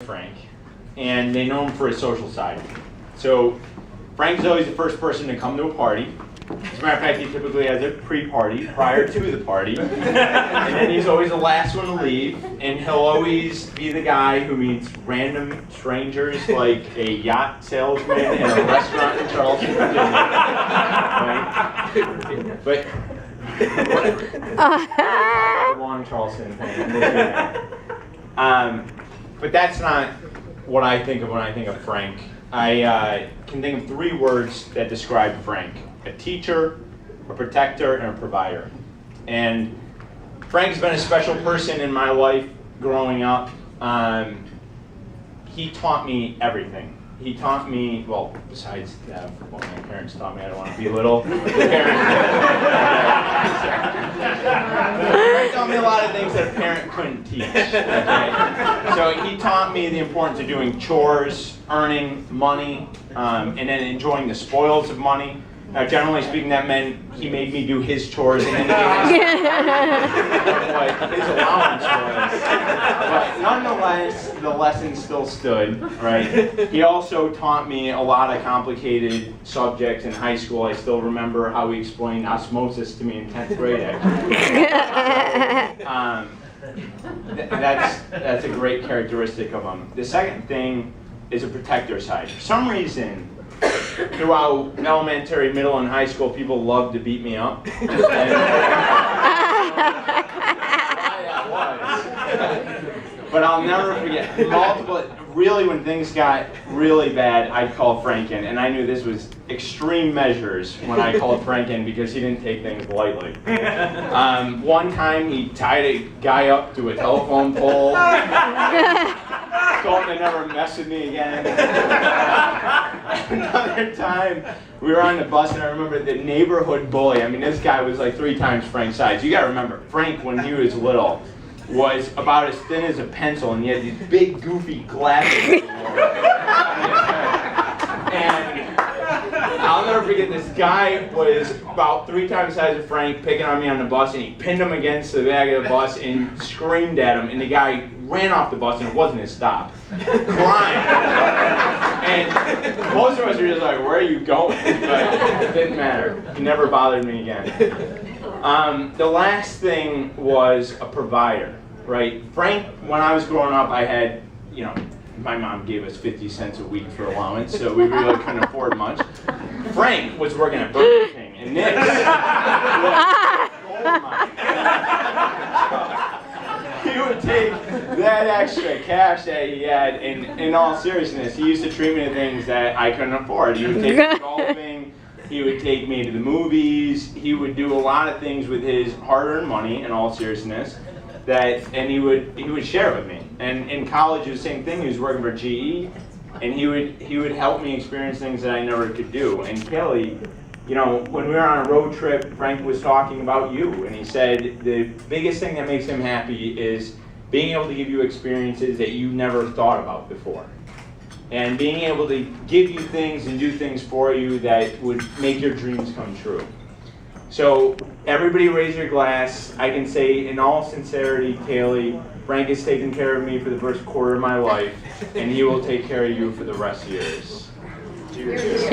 Frank, and they know him for his social side. So Frank's always the first person to come to a party. As a matter of fact, he typically has a pre-party prior to the party, and then he's always the last one to leave, and he'll always be the guy who meets random strangers like a yacht salesman in a restaurant in Charleston, Virginia. Right? But the wrong Charleston thing. But that's not what I think of when I think of Frank. I can think of 3 words that describe Frank: a teacher, a protector, and a provider. And Frank's been a special person in my life growing up. He taught me everything. He taught me, well, besides what my parents taught me, I don't want to belittle the parents. He taught me a lot of things that a parent couldn't teach. Okay? So he taught me the importance of doing chores, earning money, and then enjoying the spoils of money. Now, generally speaking, that meant he made me do his chores and then what his allowance was. But nonetheless, the lesson still stood, right? He also taught me a lot of complicated subjects in high school. I still remember how he explained osmosis to me in 10th grade, actually. That's a great characteristic of him. The second thing is a protector side. For some reason, throughout elementary, middle, and high school, people loved to beat me up. But I'll never forget, really when things got really bad, I'd call Frank in, and I knew this was extreme measures when I called Frank in because he didn't take things lightly. One time he tied a guy up to a telephone pole, told him to never mess with me again. Another time, we were on the bus, and I remember the neighborhood bully. I mean, this guy was like 3 times Frank's size. You gotta remember, Frank, when he was little, was about as thin as a pencil, and he had these big, goofy glasses. And I'll never forget, this guy was about 3 times the size of Frank, picking on me on the bus, and he pinned him against the back of the bus and screamed at him, and the guy ran off the bus, and it wasn't his stop, crying. And most of us were just like, where are you going? But it didn't matter. He never bothered me again. The last thing was a provider, right? Frank, when I was growing up, I had, my mom gave us 50 cents a week for allowance, so we really couldn't afford much. Frank was working at Burger King, and Nick's was gold mine. He would take that extra cash that he had, and in all seriousness, he used to treat me to things that I couldn't afford. He would take me golfing, he would take me to the movies, he would do a lot of things with his hard-earned money, in all seriousness, and he would share it with me. And in college, it was the same thing. He was working for GE, and he would help me experience things that I never could do. And Kayleigh, when we were on a road trip, Frank was talking about you, and he said the biggest thing that makes him happy is being able to give you experiences that you never thought about before. And being able to give you things and do things for you that would make your dreams come true. So everybody raise your glass. I can say in all sincerity, Kayleigh, Frank has taken care of me for the first quarter of my life, and he will take care of you for the rest of yours. Cheers.